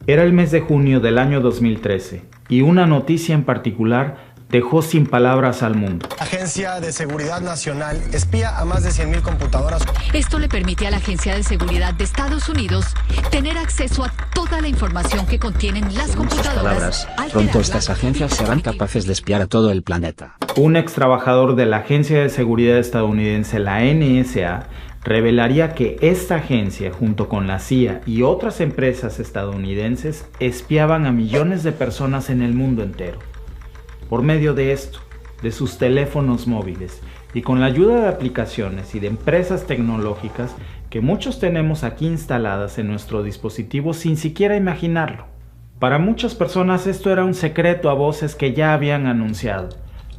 Era el mes de junio del año 2013 y una noticia en particular dejó sin palabras al mundo. La Agencia de Seguridad Nacional espía a más de 100,000 computadoras. Esto le permite a la Agencia de Seguridad de Estados Unidos tener acceso a toda la información que contienen las computadoras. Pronto estas agencias serán capaces de espiar a todo el planeta. Un ex trabajador de la Agencia de Seguridad estadounidense, la NSA, revelaría que esta agencia, junto con la CIA y otras empresas estadounidenses, espiaban a millones de personas en el mundo entero. Por medio de esto, de sus teléfonos móviles y con la ayuda de aplicaciones y de empresas tecnológicas que muchos tenemos aquí instaladas en nuestro dispositivo sin siquiera imaginarlo. Para muchas personas esto era un secreto a voces que ya habían anunciado.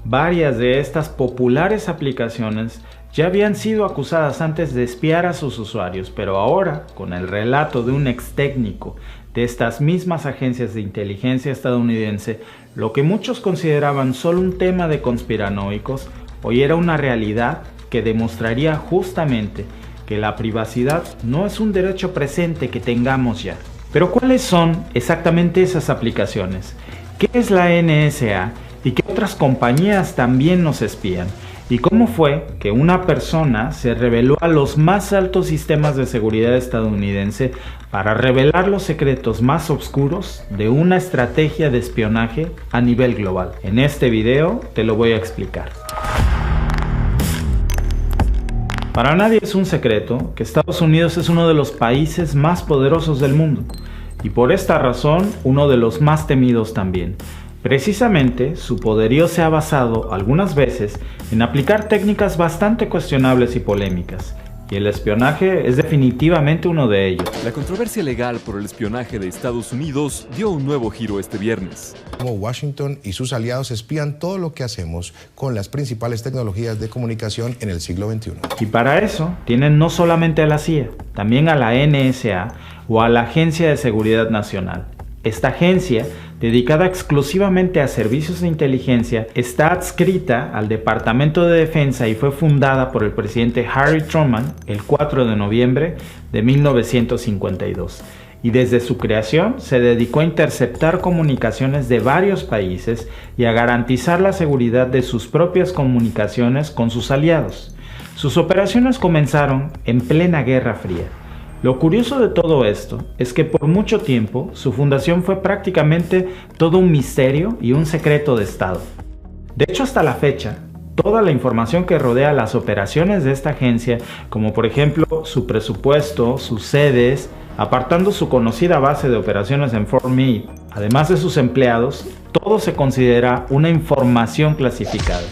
Varias de estas populares aplicaciones ya habían sido acusadas antes de espiar a sus usuarios, pero ahora, con el relato de un ex técnico de estas mismas agencias de inteligencia estadounidense, lo que muchos consideraban solo un tema de conspiranoicos, hoy era una realidad que demostraría justamente que la privacidad no es un derecho presente que tengamos ya. Pero ¿cuáles son exactamente esas aplicaciones? ¿Qué es la NSA y qué otras compañías también nos espían? ¿Y cómo fue que una persona se reveló a los más altos sistemas de seguridad estadounidense para revelar los secretos más oscuros de una estrategia de espionaje a nivel global? En este video te lo voy a explicar. Para nadie es un secreto que Estados Unidos es uno de los países más poderosos del mundo y por esta razón uno de los más temidos también. Precisamente, su poderío se ha basado algunas veces en aplicar técnicas bastante cuestionables y polémicas, y el espionaje es definitivamente uno de ellos. La controversia legal por el espionaje de Estados Unidos dio un nuevo giro este viernes. Como Washington y sus aliados espían todo lo que hacemos con las principales tecnologías de comunicación en el siglo XXI. Y para eso tienen no solamente a la CIA, también a la NSA o a la Agencia de Seguridad Nacional. Esta agencia, dedicada exclusivamente a servicios de inteligencia, está adscrita al Departamento de Defensa y fue fundada por el presidente Harry Truman el 4 de noviembre de 1952. Y desde su creación se dedicó a interceptar comunicaciones de varios países y a garantizar la seguridad de sus propias comunicaciones con sus aliados. Sus operaciones comenzaron en plena Guerra Fría. Lo curioso de todo esto es que por mucho tiempo su fundación fue prácticamente todo un misterio y un secreto de Estado. De hecho, hasta la fecha, toda la información que rodea las operaciones de esta agencia, como por ejemplo su presupuesto, sus sedes, apartando su conocida base de operaciones en Fort Meade, además de sus empleados, todo se considera una información clasificada.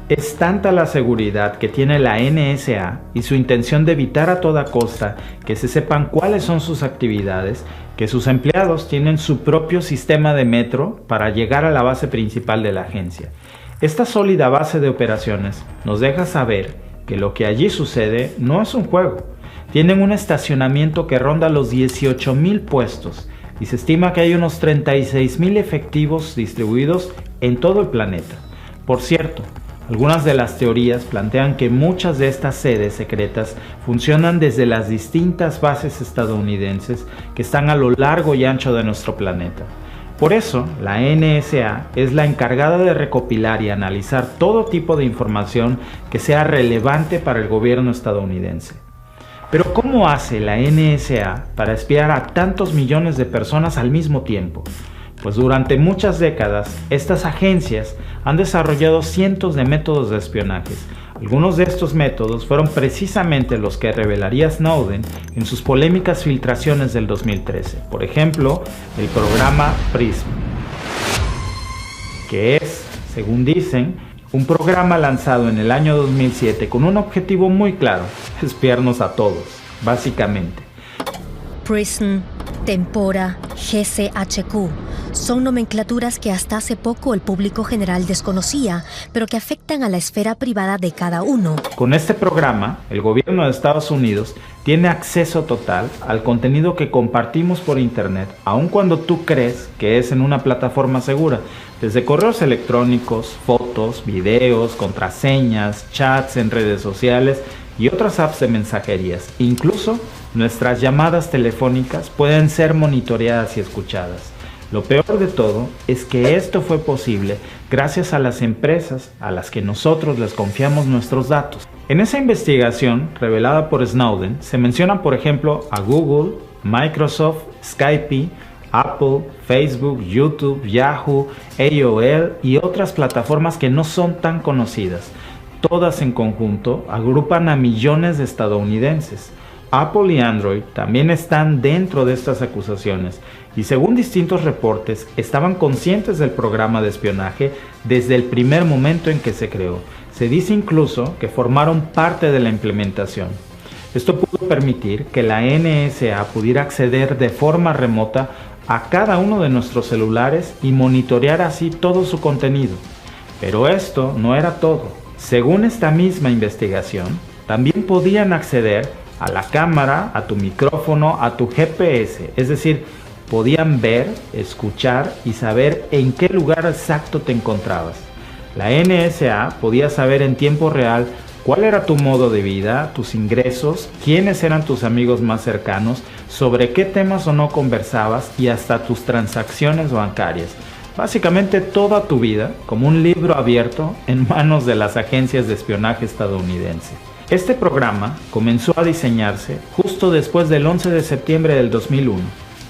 Es tanta la seguridad que tiene la NSA y su intención de evitar a toda costa que se sepan cuáles son sus actividades, que sus empleados tienen su propio sistema de metro para llegar a la base principal de la agencia. Esta sólida base de operaciones nos deja saber que lo que allí sucede no es un juego. Tienen un estacionamiento que ronda los 18,000 puestos y se estima que hay unos 36,000 efectivos distribuidos en todo el planeta. Por cierto, algunas de las teorías plantean que muchas de estas sedes secretas funcionan desde las distintas bases estadounidenses que están a lo largo y ancho de nuestro planeta. Por eso, la NSA es la encargada de recopilar y analizar todo tipo de información que sea relevante para el gobierno estadounidense. Pero ¿cómo hace la NSA para espiar a tantos millones de personas al mismo tiempo? Pues durante muchas décadas, estas agencias han desarrollado cientos de métodos de espionaje. Algunos de estos métodos fueron precisamente los que revelaría Snowden en sus polémicas filtraciones del 2013. Por ejemplo, el programa PRISM, que es, según dicen, un programa lanzado en el año 2007 con un objetivo muy claro: espiarnos a todos, básicamente. PRISM, Tempora, GCHQ son nomenclaturas que hasta hace poco el público general desconocía, pero que afectan a la esfera privada de cada uno. Con este programa, el gobierno de Estados Unidos tiene acceso total al contenido que compartimos por internet, aun cuando tú crees que es en una plataforma segura, desde correos electrónicos, fotos, videos, contraseñas, chats en redes sociales y otras apps de mensajerías, incluso nuestras llamadas telefónicas pueden ser monitoreadas y escuchadas. Lo peor de todo es que esto fue posible gracias a las empresas a las que nosotros les confiamos nuestros datos. En esa investigación revelada por Snowden se mencionan, por ejemplo, a Google, Microsoft, Skype, Apple, Facebook, YouTube, Yahoo, AOL y otras plataformas que no son tan conocidas. Todas en conjunto agrupan a millones de estadounidenses. Apple y Android también están dentro de estas acusaciones y según distintos reportes estaban conscientes del programa de espionaje desde el primer momento en que se creó. Se dice incluso que formaron parte de la implementación. Esto pudo permitir que la NSA pudiera acceder de forma remota a cada uno de nuestros celulares y monitorear así todo su contenido. Pero esto no era todo. Según esta misma investigación, también podían acceder a la cámara, a tu micrófono, a tu GPS, es decir, podían ver, escuchar y saber en qué lugar exacto te encontrabas. La NSA podía saber en tiempo real cuál era tu modo de vida, tus ingresos, quiénes eran tus amigos más cercanos, sobre qué temas o no conversabas y hasta tus transacciones bancarias. Básicamente toda tu vida como un libro abierto en manos de las agencias de espionaje estadounidense. Este programa comenzó a diseñarse justo después del 11 de septiembre del 2001,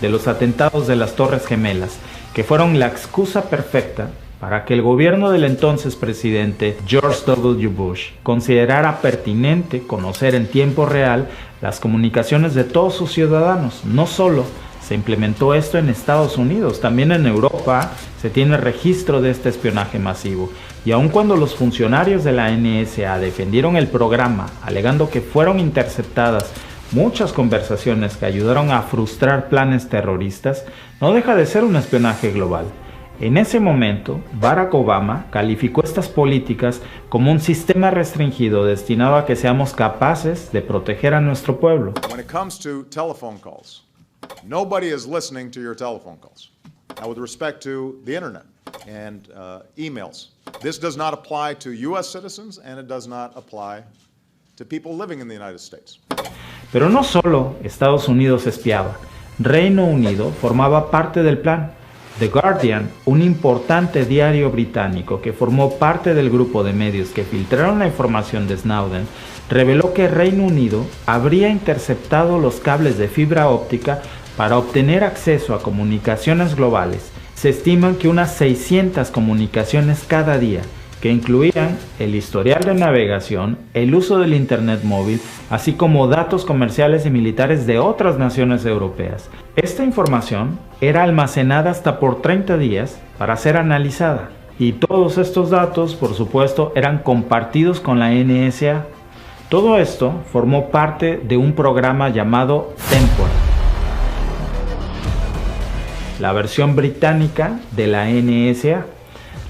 de los atentados de las Torres Gemelas, que fueron la excusa perfecta para que el gobierno del entonces presidente George W. Bush considerara pertinente conocer en tiempo real las comunicaciones de todos sus ciudadanos. No solo se implementó esto en Estados Unidos, también en Europa se tiene registro de este espionaje masivo. Y aun cuando los funcionarios de la NSA defendieron el programa, alegando que fueron interceptadas muchas conversaciones que ayudaron a frustrar planes terroristas, no deja de ser un espionaje global. En ese momento, Barack Obama calificó estas políticas como un sistema restringido destinado a que seamos capaces de proteger a nuestro pueblo. When it comes to telephone calls, nobody is listening to your telephone calls. Now, with respect to the internet and emails, this does not apply to U.S. citizens and it does not apply to people living in the United States. Pero no solo Estados Unidos espiaba, Reino Unido formaba parte del plan. The Guardian, un importante diario británico que formó parte del grupo de medios que filtraron la información de Snowden, reveló que Reino Unido habría interceptado los cables de fibra óptica para obtener acceso a comunicaciones globales. Se estiman que unas 600 comunicaciones cada día, que incluían el historial de navegación, el uso del Internet móvil, así como datos comerciales y militares de otras naciones europeas. Esta información era almacenada hasta por 30 días para ser analizada, y todos estos datos, por supuesto, eran compartidos con la NSA. Todo esto formó parte de un programa llamado Tempora, la versión británica de la NSA.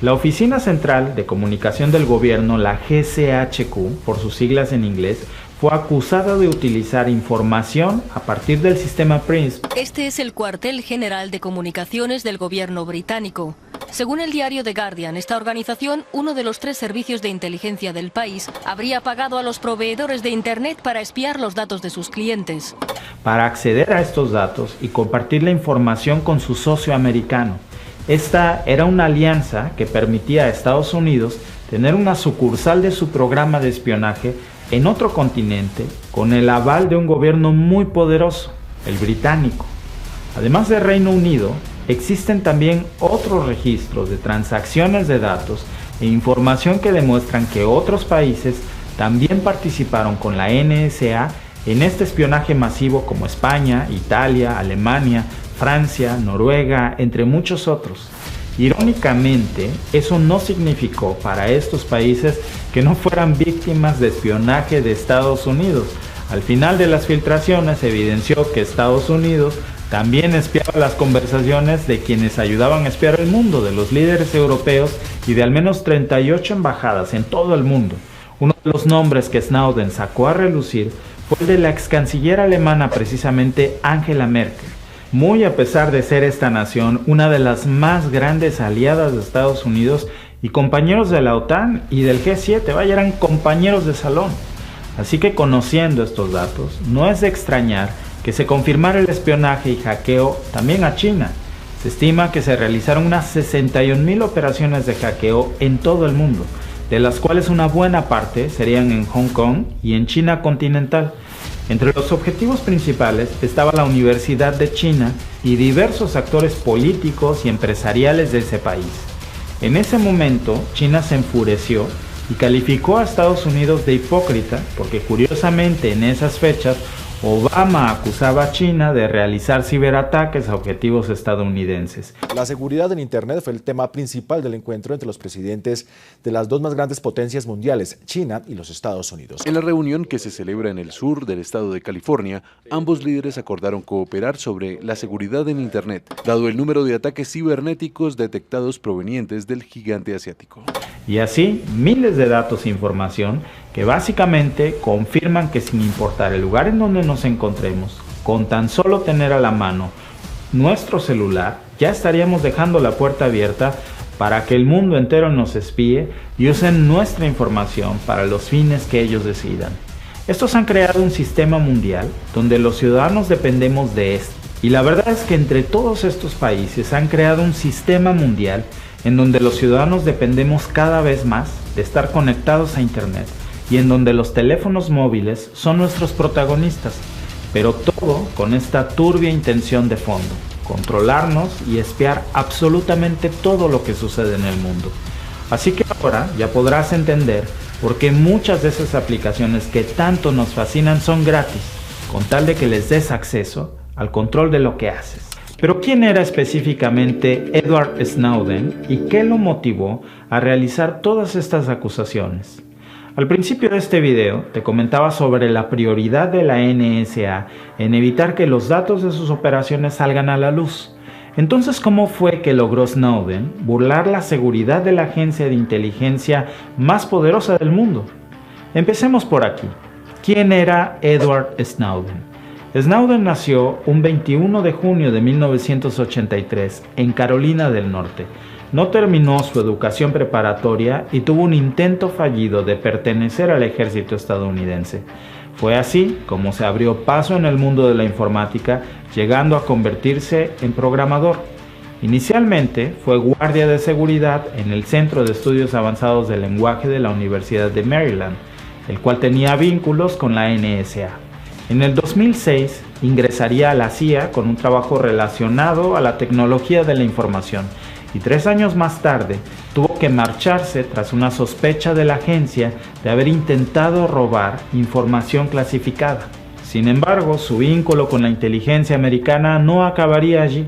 La Oficina Central de Comunicación del Gobierno, la GCHQ, por sus siglas en inglés, fue acusada de utilizar información a partir del sistema PRINCE. Este es el cuartel general de comunicaciones del gobierno británico. Según el diario The Guardian, esta organización, uno de los 3 servicios de inteligencia del país, habría pagado a los proveedores de Internet para espiar los datos de sus clientes. Para acceder a estos datos y compartir la información con su socio americano. Esta era una alianza que permitía a Estados Unidos tener una sucursal de su programa de espionaje en otro continente con el aval de un gobierno muy poderoso, el británico. Además de Reino Unido, existen también otros registros de transacciones de datos e información que demuestran que otros países también participaron con la NSA en este espionaje masivo, como España, Italia, Alemania, Francia, Noruega, entre muchos otros. Irónicamente, eso no significó para estos países que no fueran víctimas de espionaje de Estados Unidos. Al final de las filtraciones se evidenció que Estados Unidos también espiaba las conversaciones de quienes ayudaban a espiar el mundo, de los líderes europeos y de al menos 38 embajadas en todo el mundo. Uno de los nombres que Snowden sacó a relucir fue el de la ex canciller alemana, precisamente Angela Merkel. Muy a pesar de ser esta nación una de las más grandes aliadas de Estados Unidos y compañeros de la OTAN y del G7, eran compañeros de salón. Así que conociendo estos datos, no es de extrañar que se confirmara el espionaje y hackeo también a China. Se estima que se realizaron unas 61,000 operaciones de hackeo en todo el mundo, de las cuales una buena parte serían en Hong Kong y en China continental. Entre los objetivos principales estaba la Universidad de China y diversos actores políticos y empresariales de ese país. En ese momento, China se enfureció y calificó a Estados Unidos de hipócrita porque curiosamente en esas fechas Obama acusaba a China de realizar ciberataques a objetivos estadounidenses. La seguridad en Internet fue el tema principal del encuentro entre los presidentes de las dos más grandes potencias mundiales, China y los Estados Unidos. En la reunión que se celebra en el sur del estado de California, ambos líderes acordaron cooperar sobre la seguridad en Internet, dado el número de ataques cibernéticos detectados provenientes del gigante asiático. Y así, miles de datos e información que básicamente confirman que sin importar el lugar en donde nos encontremos, con tan solo tener a la mano nuestro celular, ya estaríamos dejando la puerta abierta para que el mundo entero nos espíe y usen nuestra información para los fines que ellos decidan. Estos han creado un sistema mundial donde los ciudadanos dependemos de esto. Y la verdad es que entre todos estos países han creado un sistema mundial en donde los ciudadanos dependemos cada vez más de estar conectados a Internet y en donde los teléfonos móviles son nuestros protagonistas, pero todo con esta turbia intención de fondo: controlarnos y espiar absolutamente todo lo que sucede en el mundo. Así que ahora ya podrás entender por qué muchas de esas aplicaciones que tanto nos fascinan son gratis, con tal de que les des acceso al control de lo que haces. Pero ¿quién era específicamente Edward Snowden y qué lo motivó a realizar todas estas acusaciones? Al principio de este video te comentaba sobre la prioridad de la NSA en evitar que los datos de sus operaciones salgan a la luz. Entonces, ¿cómo fue que logró Snowden burlar la seguridad de la agencia de inteligencia más poderosa del mundo? Empecemos por aquí. ¿Quién era Edward Snowden? Snowden nació un 21 de junio de 1983 en Carolina del Norte. No terminó su educación preparatoria y tuvo un intento fallido de pertenecer al ejército estadounidense. Fue así como se abrió paso en el mundo de la informática, llegando a convertirse en programador. Inicialmente fue guardia de seguridad en el Centro de Estudios Avanzados del Lenguaje de la Universidad de Maryland, el cual tenía vínculos con la NSA. En el 2006 ingresaría a la CIA con un trabajo relacionado a la tecnología de la información y 3 años más tarde tuvo que marcharse tras una sospecha de la agencia de haber intentado robar información clasificada. Sin embargo, su vínculo con la inteligencia americana no acabaría allí.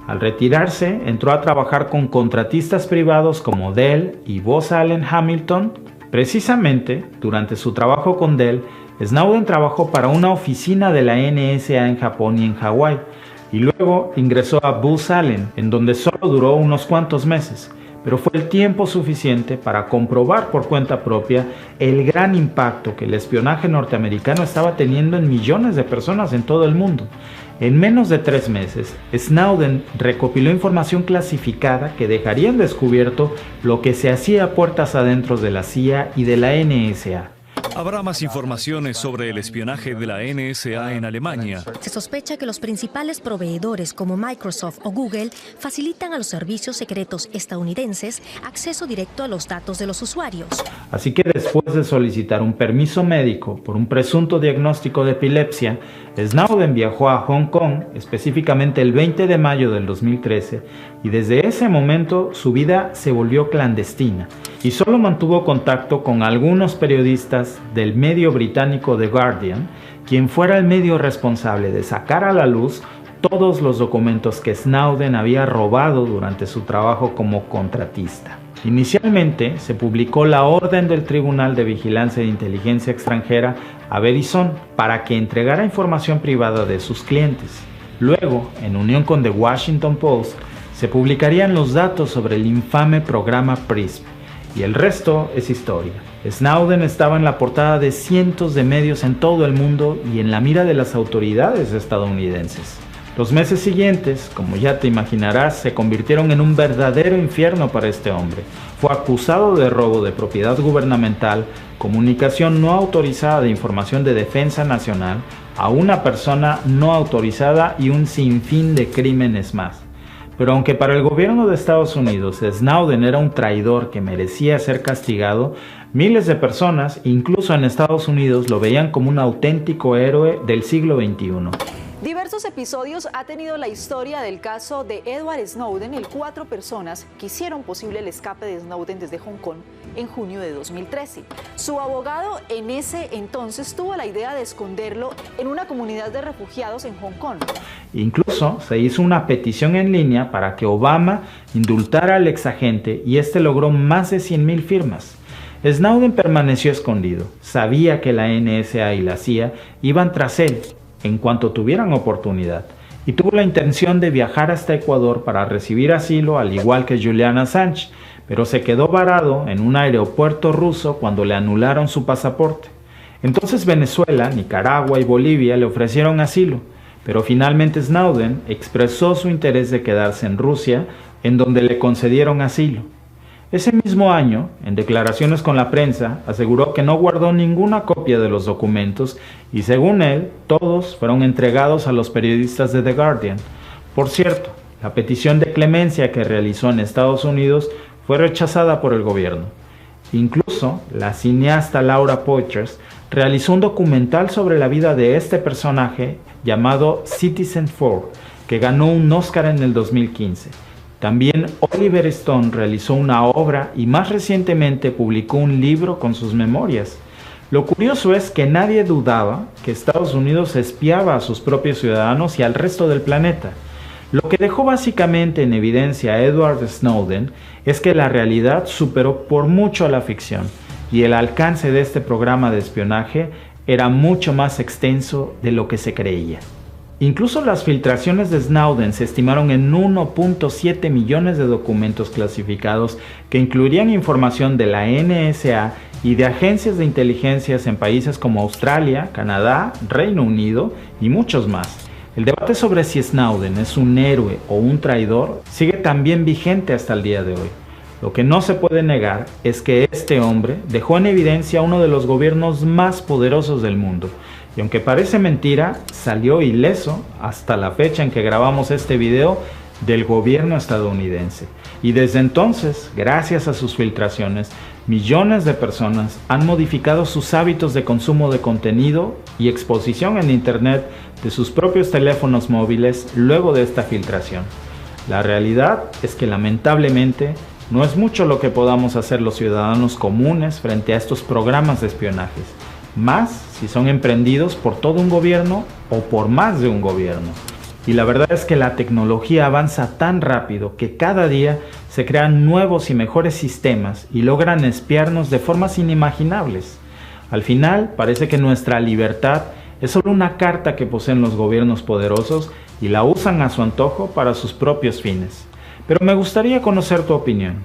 Al retirarse, entró a trabajar con contratistas privados como Dell y Booz Allen Hamilton. Precisamente, durante su trabajo con Dell, Snowden trabajó para una oficina de la NSA en Japón y en Hawái, y luego ingresó a Booz Allen, en donde solo duró unos cuantos meses, pero fue el tiempo suficiente para comprobar por cuenta propia el gran impacto que el espionaje norteamericano estaba teniendo en millones de personas en todo el mundo. En menos de 3 meses, Snowden recopiló información clasificada que dejaría en descubierto lo que se hacía a puertas adentro de la CIA y de la NSA. Habrá más informaciones sobre el espionaje de la NSA en Alemania. Se sospecha que los principales proveedores como Microsoft o Google facilitan a los servicios secretos estadounidenses acceso directo a los datos de los usuarios. Así que después de solicitar un permiso médico por un presunto diagnóstico de epilepsia, Snowden viajó a Hong Kong, específicamente el 20 de mayo del 2013, y desde ese momento su vida se volvió clandestina y solo mantuvo contacto con algunos periodistas del medio británico The Guardian, quien fuera el medio responsable de sacar a la luz todos los documentos que Snowden había robado durante su trabajo como contratista. Inicialmente se publicó la orden del Tribunal de Vigilancia de Inteligencia Extranjera a Verizon para que entregara información privada de sus clientes. Luego, en unión con The Washington Post, se publicarían los datos sobre el infame programa PRISM, y el resto es historia. Snowden estaba en la portada de cientos de medios en todo el mundo y en la mira de las autoridades estadounidenses. Los meses siguientes, como ya te imaginarás, se convirtieron en un verdadero infierno para este hombre. fue acusado de robo de propiedad gubernamental, comunicación no autorizada de información de defensa nacional a una persona no autorizada y un sinfín de crímenes más. Pero aunque para el gobierno de Estados Unidos Snowden era un traidor que merecía ser castigado, miles de personas, incluso en Estados Unidos, lo veían como un auténtico héroe del siglo XXI. Diversos episodios ha tenido la historia del caso de Edward Snowden, el 4 personas que hicieron posible el escape de Snowden desde Hong Kong en junio de 2013. Su abogado en ese entonces tuvo la idea de esconderlo en una comunidad de refugiados en Hong Kong. Incluso se hizo una petición en línea para que Obama indultara al exagente y este logró más de 100,000 firmas. Snowden permaneció escondido, sabía que la NSA y la CIA iban tras él en cuanto tuvieran oportunidad, y tuvo la intención de viajar hasta Ecuador para recibir asilo al igual que Julian Assange, pero se quedó varado en un aeropuerto ruso cuando le anularon su pasaporte. Entonces Venezuela, Nicaragua y Bolivia le ofrecieron asilo, pero finalmente Snowden expresó su interés de quedarse en Rusia, en donde le concedieron asilo. Ese mismo año, en declaraciones con la prensa, aseguró que no guardó ninguna copia de los documentos y según él, todos fueron entregados a los periodistas de The Guardian. Por cierto, la petición de clemencia que realizó en Estados Unidos fue rechazada por el gobierno. Incluso, la cineasta Laura Poitras realizó un documental sobre la vida de este personaje llamado Citizen4, que ganó un Oscar en el 2015. También Oliver Stone realizó una obra y más recientemente publicó un libro con sus memorias. Lo curioso es que nadie dudaba que Estados Unidos espiaba a sus propios ciudadanos y al resto del planeta. Lo que dejó básicamente en evidencia a Edward Snowden es que la realidad superó por mucho a la ficción y el alcance de este programa de espionaje era mucho más extenso de lo que se creía. Incluso las filtraciones de Snowden se estimaron en 1.7 millones de documentos clasificados que incluirían información de la NSA y de agencias de inteligencias en países como Australia, Canadá, Reino Unido y muchos más. El debate sobre si Snowden es un héroe o un traidor sigue también vigente hasta el día de hoy. Lo que no se puede negar es que este hombre dejó en evidencia a uno de los gobiernos más poderosos del mundo. Y aunque parece mentira, salió ileso hasta la fecha en que grabamos este video del gobierno estadounidense. Y desde entonces, gracias a sus filtraciones, millones de personas han modificado sus hábitos de consumo de contenido y exposición en Internet de sus propios teléfonos móviles luego de esta filtración. La realidad es que lamentablemente no es mucho lo que podamos hacer los ciudadanos comunes frente a estos programas de espionajes, más si son emprendidos por todo un gobierno o por más de un gobierno. Y la verdad es que la tecnología avanza tan rápido que cada día se crean nuevos y mejores sistemas y logran espiarnos de formas inimaginables. Al final parece que nuestra libertad es solo una carta que poseen los gobiernos poderosos y la usan a su antojo para sus propios fines. Pero me gustaría conocer tu opinión.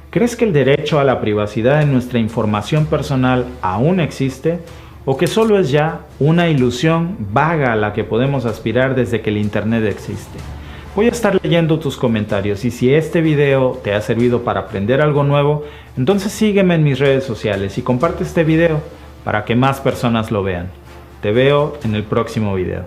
¿Crees que el derecho a la privacidad de nuestra información personal aún existe? ¿O que solo es ya una ilusión vaga a la que podemos aspirar desde que el Internet existe? Voy a estar leyendo tus comentarios y si este video te ha servido para aprender algo nuevo, entonces sígueme en mis redes sociales y comparte este video para que más personas lo vean. Te veo en el próximo video.